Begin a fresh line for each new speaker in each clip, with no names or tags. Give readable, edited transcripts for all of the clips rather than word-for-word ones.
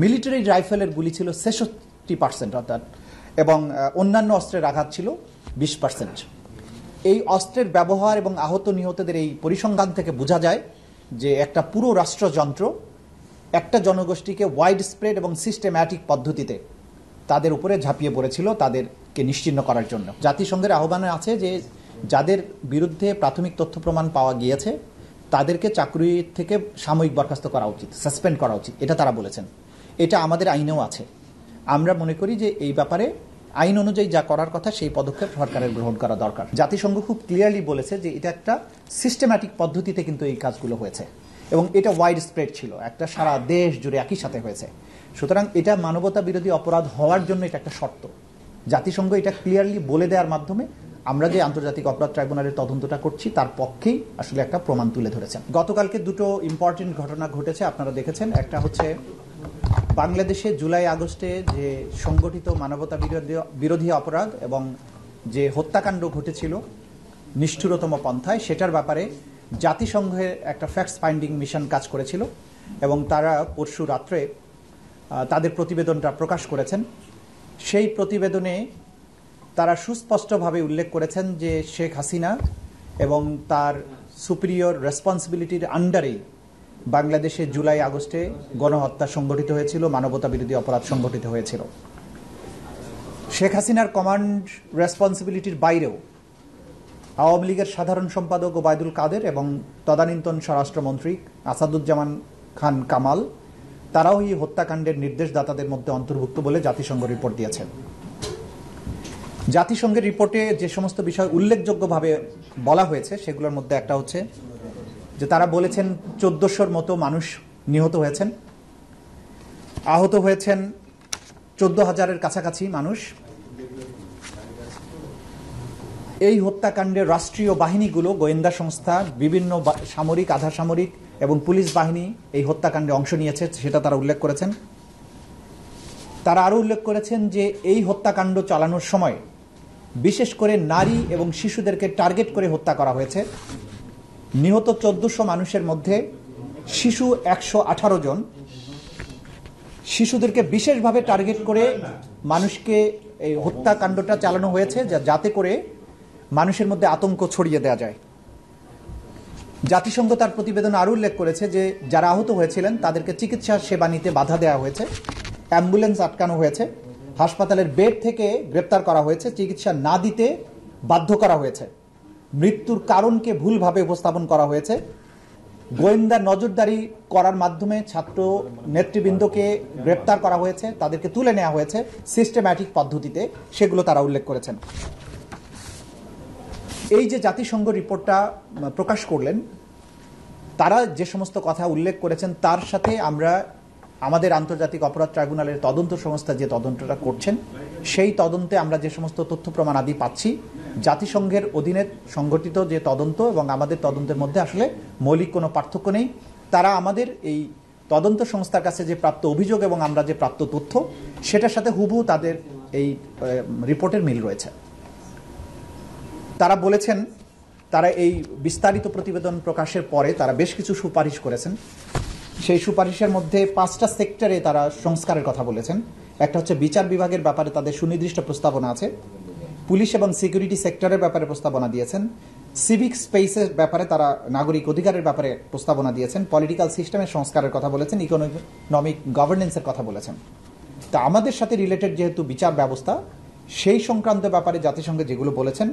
Military রাইফেলের গুলি ছিল 66% অর্থাৎ, এবং অন্যান্য অস্ত্রের আঘাত ছিল 20%। এই অস্ত্রের ব্যবহার এবং আহত নিহতদের এই পরিসংখ্যান থেকে বোঝা যায় যে একটা পুরো রাষ্ট্রযন্ত্র একটা জনগোষ্ঠীকে ওয়াইড স্প্রেড এবং সিস্টেম্যাটিক পদ্ধতিতে তাদের উপরে ঝাঁপিয়ে পড়েছিল তাদেরকে নিশ্চিহ্ন করার জন্য। জাতিসংঘের আহ্বানে আছে যে যাদের বিরুদ্ধে প্রাথমিক তথ্য প্রমাণ পাওয়া গিয়েছে তাদেরকে চাকরি থেকে সাময়িক বরখাস্ত করা উচিত, সাসপেন্ড করা উচিত, এটা তারা বলেছেন। এটা আমাদের আইনেও আছে। আমরা মনে করি যে এই ব্যাপারে আইন অনুযায়ী যা করার কথা সেই পদক্ষেপ সরকারের গ্রহণ করা দরকার। জাতিসংঘ খুব ক্লিয়ারলি বলেছে যে এটা একটা সিস্টেম্যাটিক পদ্ধতিতে কিন্তু এই কাজগুলো হয়েছে এবং এটা ওয়াইড স্প্রেড ছিল, একটা সারা দেশ জুড়ে একই সাথে হয়েছে। সুতরাং এটা মানবতা বিরোধী অপরাধ হওয়ার জন্য এটা একটা শর্ত। জাতিসংঘ এটা ক্লিয়ারলি বলে দেওয়ার মাধ্যমে আমরা যে আন্তর্জাতিক অপরাধ ট্রাইব্যুনালের তদন্তটা করছি তার পক্ষেই আসলে একটা প্রমাণ তুলে ধরেছেন। গতকালকে দুটো ইম্পর্টেন্ট ঘটনা ঘটেছে, আপনারা দেখেছেন। একটা হচ্ছে বাংলাদেশে জুলাই আগস্টে যে সংগঠিত মানবতা বিরোধী অপরাধ এবং যে হত্যাকাণ্ড ঘটেছিল নিষ্ঠুরতম পন্থায়, সেটার ব্যাপারে জাতিসংঘের একটা ফ্যাক্টস ফাইন্ডিং মিশন কাজ করেছিল এবং তারা পরশু রাত্রে তাদের প্রতিবেদনটা প্রকাশ করেছেন। সেই প্রতিবেদনে তারা সুস্পষ্টভাবে উল্লেখ করেছেন যে শেখ হাসিনা এবং তার সুপিরিয়র রেসপন্সিবিলিটির আন্ডারেই বাংলাদেশে জুলাই আগস্টে গণহত্যা সংগঠিত হয়েছিল, মানবতা বিরোধী অপরাধ সংগঠিত হয়েছিল। শেখ হাসিনার কমান্ড রেসপন্সিবিলিটির বাইরেও আওয়ামী লীগের সাধারণ সম্পাদক ওবায়দুল কাদের এবং তদানীন্তন স্বরাষ্ট্রমন্ত্রী আসাদুজ্জামান খান কামাল তারাও এই হত্যাকাণ্ডের নির্দেশদাতাদের মধ্যে অন্তর্ভুক্ত বলে জাতিসংঘ রিপোর্ট দিয়েছেন। জাতিসংঘের রিপোর্টে যে সমস্ত বিষয় উল্লেখযোগ্যভাবে বলা হয়েছে সেগুলোর মধ্যে একটা হচ্ছে যে তারা বলেছেন 1400-র মতো মানুষ নিহত হয়েছেন, আহত হয়েছেন 14,000-এর কাছাকাছি মানুষ। এই হত্যাকাণ্ডের রাষ্ট্রীয় বাহিনীগুলো, গোয়েন্দা সংস্থা, বিভিন্ন সামরিক, আধা সামরিক এবং পুলিশ বাহিনী এই হত্যাকাণ্ডে অংশ নিয়েছে, সেটা তারা উল্লেখ করেছেন। তারা আরও উল্লেখ করেছেন যে এই হত্যাকাণ্ড চালানোর সময় বিশেষ করে নারী এবং শিশুদেরকে টার্গেট করে হত্যা করা হয়েছে। নিহত 1400 মানুষের মধ্যে শিশু 118 জন। শিশুদেরকে বিশেষভাবে টার্গেট করে মানুষকে এই হত্যাকাণ্ডটা চালানো হয়েছে যাতে করে মানুষের মধ্যে আতঙ্ক ছড়িয়ে দেওয়া যায়। জাতিসংঘ তার প্রতিবেদন আরও উল্লেখ করেছে যে যারা আহত হয়েছিলেন তাদেরকে চিকিৎসা সেবা নিতে বাধা দেওয়া হয়েছে, অ্যাম্বুলেন্স আটকানো হয়েছে, হাসপাতালের বেড থেকে গ্রেপ্তার করা হয়েছে, চিকিৎসা না দিতে বাধ্য করা হয়েছে, মৃত্যুর কারণকে ভুলভাবে উপস্থাপন করা হয়েছে, গোয়েন্দা নজরদারি করার মাধ্যমে ছাত্র নেতৃবৃন্দকে গ্রেপ্তার করা হয়েছে, তাদেরকে তুলে নেওয়া হয়েছে সিস্টেম্যাটিক পদ্ধতিতে, সেগুলো তারা উল্লেখ করেছেন। এই যে জাতিসংঘ রিপোর্টটা প্রকাশ করলেন, তারা যে সমস্ত কথা উল্লেখ করেছেন তার সাথে আমরা আমাদের আন্তর্জাতিক অপরাধ ট্রাইব্যুনালের তদন্ত সংস্থা যে তদন্তটা করছেন সেই তদন্তে আমরা যে সমস্ত তথ্য প্রমাণ আদি পাচ্ছি, জাতিসংঘের অধীনে সংগঠিত যে তদন্ত এবং আমাদের তদন্তের মধ্যে আসলে মৌলিক কোনো পার্থক্য নেই। তারা আমাদের এই তদন্ত সংস্থার কাছে যে প্রাপ্ত অভিযোগ এবং আমরা যে প্রাপ্ত তথ্য সেটার সাথে হুবহু তাদের এই রিপোর্টের মিল রয়েছে। তারা বলেছেন তারা এই বিস্তারিত প্রতিবেদন প্রকাশের পরে তারা বেশ কিছু সুপারিশ করেছেন। সেই সুপারিশের মধ্যে 5টা সেক্টরে তারা সংস্কারের কথা বলেছেন। একটা হচ্ছে বিচার বিভাগের ব্যাপারে তাদের সুনির্দিষ্ট প্রস্তাবনা আছে, পুলিশ এবং সিকিউরিটি সেক্টরের ব্যাপারে প্রস্তাবনা দিয়েছেন, সিভিক স্পেসের ব্যাপারে তারা নাগরিক অধিকারের ব্যাপারে প্রস্তাবনা দিয়েছেন, পলিটিক্যাল সিস্টেমের সংস্কারের কথা বলেছেন, ইকোনমিক গভর্নেন্সের কথা বলেছেন। তা আমাদের সাথে রিলেটেড যেহেতু বিচার ব্যবস্থা, সেই সংক্রান্ত ব্যাপারে জাতিসংঘে যেগুলো বলেছেন,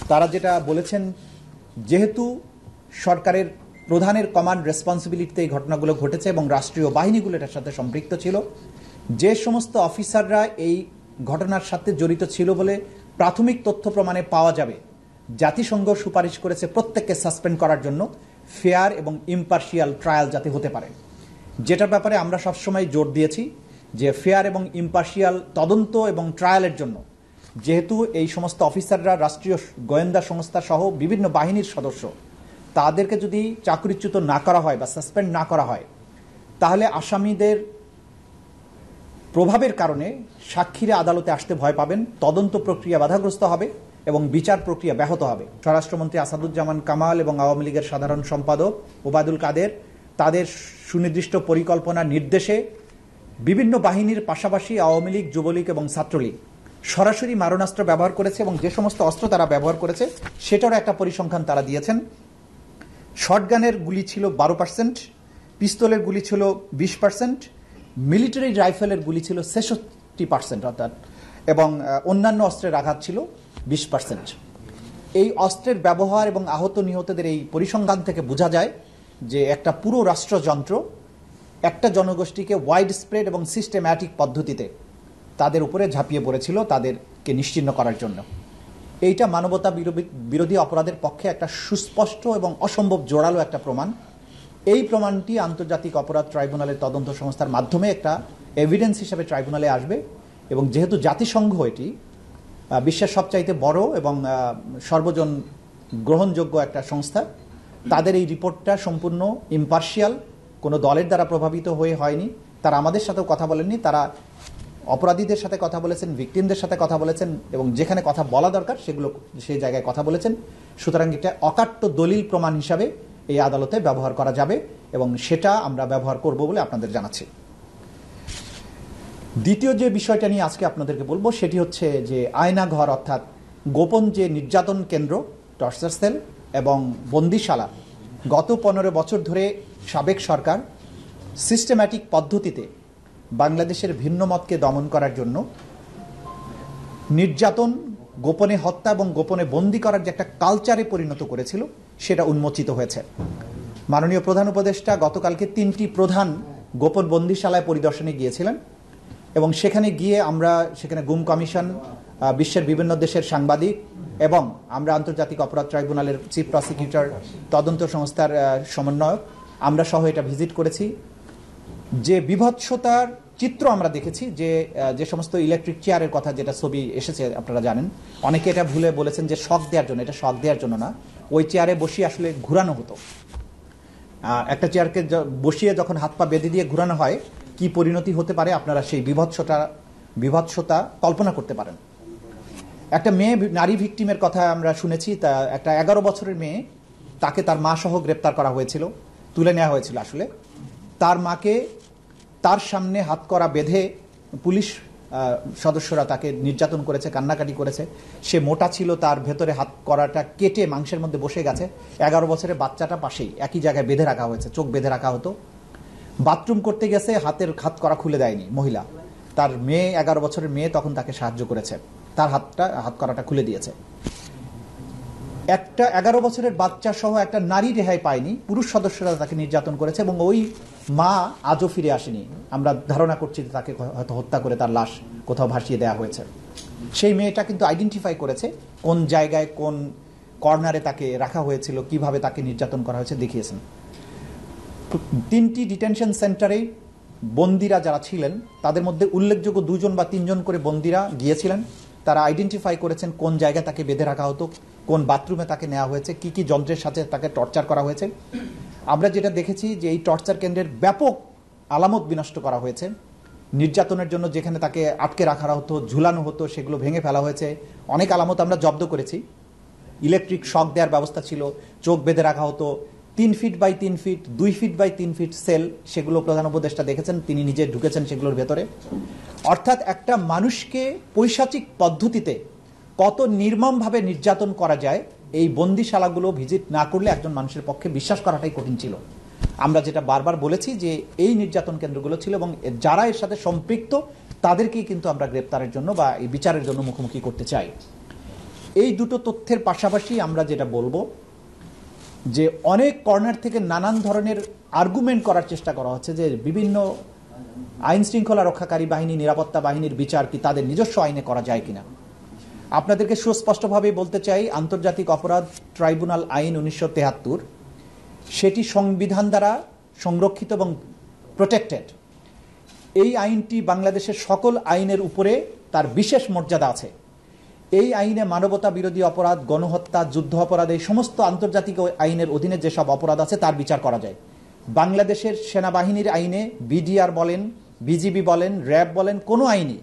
তারা যেটা বলেছেন যেহেতু সরকারের প্রধানের কমান্ড রেসপন্সিবিলিটিতে এই ঘটনাগুলো ঘটেছে এবং রাষ্ট্রীয় বাহিনীগুলো এটার সাথে সম্পৃক্ত ছিল, যে সমস্ত অফিসাররা এই ঘটনার সাথে জড়িত ছিল বলে প্রাথমিক তথ্য প্রমাণে পাওয়া যাবে, জাতিসংঘ সুপারিশ করেছে প্রত্যেককে সাসপেন্ড করার জন্য, ফেয়ার এবং ইম্পার্শিয়াল ট্রায়াল যাতে হতে পারে। যেটার ব্যাপারে আমরা সবসময় জোর দিয়েছি যে ফেয়ার এবং ইম্পার্শিয়াল তদন্ত এবং ট্রায়ালের জন্য যেহেতু এই সমস্ত অফিসাররা রাষ্ট্রীয় গোয়েন্দা সংস্থা সহ বিভিন্ন বাহিনীর সদস্য, তাদেরকে যদি চাকরিচ্যুত না করা হয় বা সাসপেন্ড না করা হয় তাহলে আসামিদের প্রভাবের কারণে সাক্ষীরা আদালতে আসতে ভয় পাবেন, তদন্ত প্রক্রিয়া বাধাগ্রস্ত হবে এবং বিচার প্রক্রিয়া ব্যাহত হবে। স্বরাষ্ট্রমন্ত্রী আসাদুজ্জামান কামাল এবং আওয়ামী লীগের সাধারণ সম্পাদক ওবায়দুল কাদের তাদের সুনির্দিষ্ট পরিকল্পনা নির্দেশে বিভিন্ন বাহিনীর পাশাপাশি আওয়ামী লীগ, যুবলীগ এবং ছাত্রলীগ সরাসরি মারণাস্ত্র ব্যবহার করেছে এবং যে সমস্ত অস্ত্র তারা ব্যবহার করেছে সেটারও একটা পরিসংখ্যান তারা দিয়েছেন। শটগানের গুলি ছিল 12%, পিস্তলের গুলি ছিল 20%, মিলিটারি রাইফেলের গুলি ছিল 66% অর্থাৎ, এবং অন্যান্য অস্ত্রের আঘাত ছিল 20%। এই অস্ত্রের ব্যবহার এবং আহত নিহতদের এই পরিসংখ্যান থেকে বোঝা যায় যে একটা পুরো রাষ্ট্রযন্ত্র একটা জনগোষ্ঠীকে ওয়াইড স্প্রেড এবং সিস্টেম্যাটিক পদ্ধতিতে তাদের উপরে ঝাঁপিয়ে পড়েছিল তাদেরকে নিশ্চিহ্ন করার জন্য। এইটা মানবতা বিরোধী অপরাধের পক্ষে একটা সুস্পষ্ট এবং অসম্ভব জোরালো একটা প্রমাণ। এই প্রমাণটি আন্তর্জাতিক অপরাধ ট্রাইব্যুনালের তদন্ত সংস্থার মাধ্যমে একটা এভিডেন্স হিসেবে ট্রাইব্যুনালে আসবে এবং যেহেতু জাতিসংঘ এটি বিশ্বের সবচাইতে বড় এবং সর্বজন গ্রহণযোগ্য একটা সংস্থা, তাদের এই রিপোর্টটা সম্পূর্ণ ইম্পার্শিয়াল, কোনো দলের দ্বারা প্রভাবিত হয়ে হয়নি। তারা আমাদের সাথেও কথা বলেননি, তারা অপরাধীদের সাথে কথা বলেছেন, ভিকটিমদের সাথে কথা বলেছেন এবং যেখানে কথা বলা দরকার সেগুলো সেই জায়গায় কথা বলেছেন। সুতরাং এটা অকাট্য দলিল প্রমাণ হিসাবে এই আদালতে ব্যবহার করা যাবে এবং সেটা আমরা ব্যবহার করব বলে আপনাদের জানাচ্ছি। দ্বিতীয় যে বিষয়টা নিয়ে আজকে আপনাদেরকে বলবো সেটি হচ্ছে যে আয়নাঘর অর্থাৎ গোপন যে নির্যাতন কেন্দ্র, টর্চার সেল এবং বন্দিশালা গত 15 বছর ধরে সাবেক সরকার সিস্টেম্যাটিক পদ্ধতিতে বাংলাদেশের ভিন্ন মতকে দমন করার জন্য নির্যাতন, গোপনে হত্যা এবং গোপনে বন্দী করার যে একটা কালচারে পরিণত করেছিল সেটা উন্মোচিত হয়েছে। মাননীয় প্রধান উপদেষ্টা গতকালকে 3টি প্রধান গোপন বন্দিশালায় পরিদর্শনে গিয়েছিলেন এবং সেখানে গিয়ে আমরা সেখানে গুম কমিশন, বিশ্বের বিভিন্ন দেশের সাংবাদিক এবং আমরা আন্তর্জাতিক অপরাধ ট্রাইব্যুনালের চিফ প্রসিকিউটর, তদন্ত সংস্থার সমন্বয়ক, আমরা সহ এটা ভিজিট করেছি। যে বিভৎসতার চিত্র আমরা দেখেছি, যে সমস্ত ইলেকট্রিক চেয়ারের কথা, যেটা ছবি এসেছে আপনারা জানেন, অনেকে এটা ভুলে বলেছেন যে শক দেওয়ার জন্য, এটা শক দেওয়ার জন্য না, ওই চেয়ারে বসিয়ে আসলে ঘুরানো হতো। একটা চেয়ারকে বসিয়ে যখন হাত পা বেঁধে দিয়ে ঘুরানো হয় কি পরিণতি হতে পারে আপনারা সেই বিভৎসতা কল্পনা করতে পারেন। একটা মেয়ে নারী ভিকটিমের কথা আমরা শুনেছি, তা একটা 11 বছরের মেয়ে, তাকে তার মা সহ গ্রেপ্তার করা হয়েছিল, তুলে নেওয়া হয়েছিল। আসলে তার মাকে তার সামনে হাত করা বেঁধে পুলিশ সদস্যরা তাকে নির্যাতন করেছে, কান্নাকাটি করেছে। সে মোটা ছিল, তার ভেতরে হাত করাটা কেটে মাংসের মধ্যে বসে গেছে। 11 বছরের বাচ্চাটা পাশেই একই জায়গায় বেঁধে রাখা হয়েছে, চোখ বেঁধে রাখা হতো। বাথরুম করতে গেছে, হাত করা খুলে দেয়নি মহিলা, তার মেয়ে 11 বছরের মেয়ে তখন তাকে সাহায্য করেছে, তার হাত করাটা খুলে দিয়েছে। একটা 11 বছরের বাচ্চা সহ একটা নারী রেহাই পায়নি, পুরুষ সদস্যরা তাকে নির্যাতন করেছে এবং ওই মা আজও ফিরে আসেনি। আমরা ধারণা করছি যে তাকে হয়তো হত্যা করে তার লাশ কোথাও ভাসিয়ে দেওয়া হয়েছে। সেই মেয়েটা কিন্তু আইডেন্টিফাই করেছে কোন জায়গায়, কোন কর্নারে তাকে রাখা হয়েছিল, কিভাবে তাকে নির্যাতন করা হয়েছে দেখিয়েছেন। 3টি ডিটেনশন সেন্টারে বন্দিরা যারা ছিলেন তাদের মধ্যে উল্লেখযোগ্য 2 জন বা 3 জন করে বন্দিরা গিয়েছিলেন। তারা আইডেন্টিফাই করেছেন কোন জায়গায় তাকে বেঁধে রাখা হতো, কোন বাথরুমে তাকে নেওয়া হয়েছে, কি কি যন্ত্রের সাথে তাকে টর্চার করা হয়েছে। আমরা যেটা দেখেছি যে এই টর্চার কেন্দ্রের ব্যাপক আলামত বিনষ্ট করা হয়েছে। নির্যাতনের জন্য যেখানে তাকে আটকে রাখা হতো, ঝুলানো হতো, সেগুলো ভেঙে ফেলা হয়েছে। অনেক আলামত আমরা জব্দ করেছি। ইলেকট্রিক শক দেওয়ার ব্যবস্থা ছিল, চোখ বেঁধে রাখা হতো, 3 feet by 3 feet, 2 feet by 3 feet cell, সেগুলো প্রধান উপদেষ্টা দেখেছেন, তিনি নিজে ঢুকেছেন সেগুলোর ভেতরে। অর্থাৎ একটা মানুষকে পৈশাচিক পদ্ধতিতে কত নির্মমভাবে নির্যাতন করা যায়, এই বন্দিশালাগুলো ভিজিট না করলে একজন মানুষের পক্ষে বিশ্বাস করাটাই কঠিন ছিল। আমরা যেটা বারবার বলেছি যে এই নির্যাতন কেন্দ্রগুলো ছিল এবং যারা এর সাথে সম্পৃক্ত তাদেরকেই কিন্তু আমরা গ্রেপ্তারের জন্য বা এই বিচারের জন্য মুখোমুখি করতে চাই। এই দুটো তথ্যের পাশাপাশি আমরা যেটা বলবো যে অনেক কর্নার থেকে নানান ধরনের আর্গুমেন্ট করার চেষ্টা করা হচ্ছে যে বিভিন্ন আইন শৃঙ্খলা রক্ষাকারী বাহিনী, নিরাপত্তা বাহিনীর বিচার কি তাদের নিজস্ব আইনে করা যায় কিনা। আপনাদেরকে সুস্পষ্টভাবে বলতে চাই, আন্তর্জাতিক অপরাধ ট্রাইব্যুনাল আইন 1973 সেটি সংবিধান দ্বারা সংরক্ষিত এবং প্রোটেক্টেড। এই আইনটি বাংলাদেশের সকল আইনের উপরে তার বিশেষ মর্যাদা আছে। এই আইনে মানবতা বিরোধী অপরাধ, গণহত্যা, যুদ্ধ অপরাধ, এই সমস্ত আন্তর্জাতিক আইনের অধীনে যেসব অপরাধ আছে তার বিচার করা যায়। বাংলাদেশের সেনাবাহিনীর আইনে, বিডিআর বলেন, বিজিবি বলেন, র্যাব বলেন, কোনো আইনই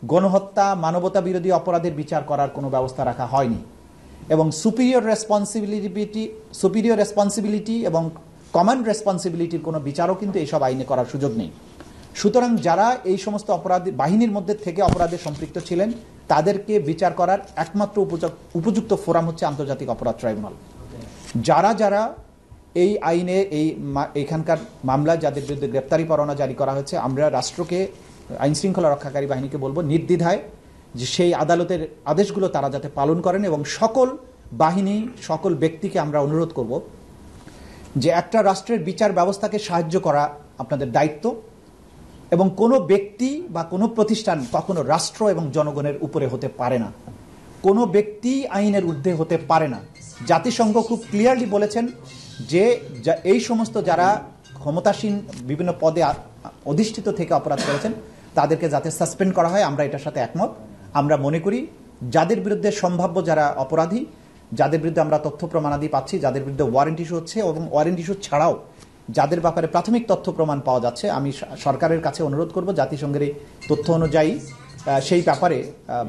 গণহত্যা, মানবতা বিরোধী অপরাধের বিচার করার কোনো ব্যবস্থা রাখা হয়নি। এবং সুপিরিয়র রেসপন্সিবিলিটি এবং কমন রেসপন্সিবিলিটির কোনো বিচারও কিন্তু এইসব আইনে করার সুযোগ নেই। সুতরাং যারা এই সমস্ত অপরাধী বাহিনীর মধ্যে থেকে অপরাধে সম্পৃক্ত ছিলেন তাদেরকে বিচার করার একমাত্র উপযুক্ত ফোরাম হচ্ছে আন্তর্জাতিক অপরাধ ট্রাইব্যুনাল। যারা যারা এই আইনে এইখানকার মামলায় যাদের বিরুদ্ধে গ্রেপ্তারি পরোয়ানা জারি করা হয়েছে, আমরা রাষ্ট্রকে, আইন শৃঙ্খলা রক্ষাকারী বাহিনীকে বলবো নির্দ্বিধায় যে সেই আদালতের আদেশগুলো তারা যাতে পালন করেন, এবং সকল বাহিনী, সকল ব্যক্তিকে আমরা অনুরোধ করব যে একটা রাষ্ট্রের বিচার ব্যবস্থাকে সাহায্য করা আপনাদের দায়িত্ব, এবং কোনো ব্যক্তি বা কোনো প্রতিষ্ঠান কখনো রাষ্ট্র এবং জনগণের উপরে হতে পারে না। কোনো ব্যক্তি আইনের ঊর্ধ্বে হতে পারে না। জাতিসংঘ খুব ক্লিয়ারলি বলেছেন যে এই সমস্ত যারা ক্ষমতাসীন বিভিন্ন পদে অধিষ্ঠিত থেকে অপরাধ করেছেন তাদেরকে যাতে সাসপেন্ড করা হয়, আমরা এটার সাথে একমত। আমরা মনে করি যাদের বিরুদ্ধে সম্ভাব্য যারা অপরাধী, যাদের বিরুদ্ধে আমরা তথ্য প্রমাণাদি পাচ্ছি, যাদের বিরুদ্ধে ওয়ারেন্ট ইস্যু হচ্ছে এবং ওয়ারেন্ট ইস্যু ছাড়াও যাদের ব্যাপারে প্রাথমিক তথ্য প্রমাণ পাওয়া যাচ্ছে, আমি সরকারের কাছে অনুরোধ করব জাতিসংঘের এই তথ্য অনুযায়ী সেই ব্যাপারে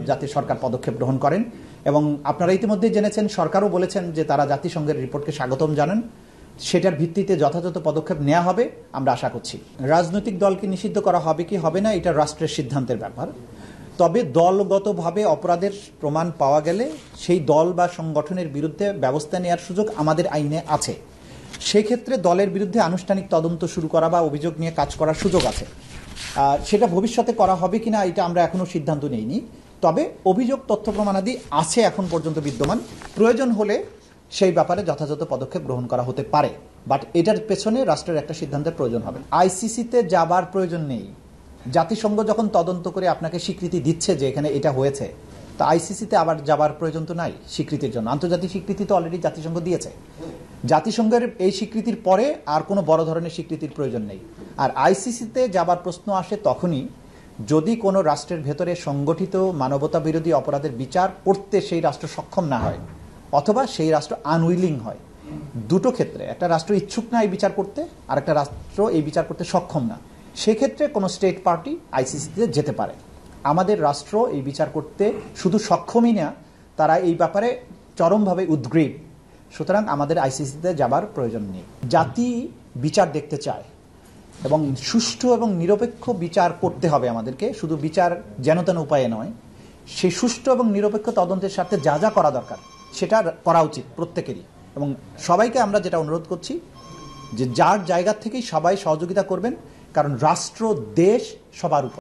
যাতে সরকার পদক্ষেপ গ্রহণ করেন। এবং আপনারা ইতিমধ্যে জেনেছেন, সরকারও বলেছেন যে তারা জাতিসংঘের রিপোর্টকে স্বাগতম জানান, সেটার ভিত্তিতে যথাযথ পদক্ষেপ নেওয়া হবে আমরা আশা করছি। রাজনৈতিক দলকে নিষিদ্ধ করা হবে কি হবে না এটা রাষ্ট্রের সিদ্ধান্তের ব্যাপার। তবে দলগতভাবে অপরাধের প্রমাণ পাওয়া গেলে সেই দল বা সংগঠনের বিরুদ্ধে ব্যবস্থা নেওয়ার সুযোগ আমাদের আইনে আছে। সেক্ষেত্রে দলের বিরুদ্ধে আনুষ্ঠানিক তদন্ত শুরু করা বা অভিযোগ নিয়ে কাজ করার সুযোগ আছে। সেটা ভবিষ্যতে করা হবে কিনা এটা আমরা এখনো সিদ্ধান্ত নেইনি। তবে অভিযোগ, তথ্য প্রমাণাদি আছে এখন পর্যন্ত বিদ্যমান, প্রয়োজন হলে সেই ব্যাপারে যথাযথ পদক্ষেপ গ্রহণ করা হতে পারে। বাট এটার পেছনে রাষ্ট্রের একটা সিদ্ধান্তের প্রয়োজন হবে। আইসিসিতে যাবার প্রয়োজন নেই। জাতিসংঘ যখন তদন্ত করে আপনাকে স্বীকৃতি দিচ্ছে যে এখানে এটা হয়েছে, তো আইসিসিতে আবার যাবার প্রয়োজন তো নাই স্বীকৃতির জন্য। আন্তর্জাতিক স্বীকৃতি তো অলরেডি জাতিসংঘ দিয়েছে। জাতিসংঘের এই স্বীকৃতির পরে আর কোনো বড় ধরনের স্বীকৃতির প্রয়োজন নেই। আর আইসিসিতে যাবার প্রশ্ন আসে তখনই যদি কোনো রাষ্ট্রের ভেতরে সংগঠিত মানবতা বিরোধী অপরাধের বিচার করতে সেই রাষ্ট্র সক্ষম না হয়, অথবা সেই রাষ্ট্র আনউইলিং হয়। দুটো ক্ষেত্রে, একটা রাষ্ট্র ইচ্ছুক না এই বিচার করতে, আর একটা রাষ্ট্র এই বিচার করতে সক্ষম না, সেক্ষেত্রে কোনো স্টেট পার্টি আইসিসিতে যেতে পারে। আমাদের রাষ্ট্র এই বিচার করতে শুধু সক্ষমই না, তারা এই ব্যাপারে চরমভাবে উদ্গ্রীব। সুতরাং আমাদের আইসিসিতে যাবার প্রয়োজন নেই। জাতি বিচার দেখতে চায় এবং সুষ্ঠু এবং নিরপেক্ষ বিচার করতে হবে আমাদেরকে, শুধু বিচার যেন তেন উপায়ে নয়। সেই সুষ্ঠু এবং নিরপেক্ষ তদন্তের সাথে যা যা করা দরকার সেটা করা উচিত প্রত্যেকেরই। এবং সবাইকে আমরা যেটা অনুরোধ করছি যে যার জায়গা থেকেই সবাই সহযোগিতা করবেন, কারণ রাষ্ট্র, দেশ সবার উপর।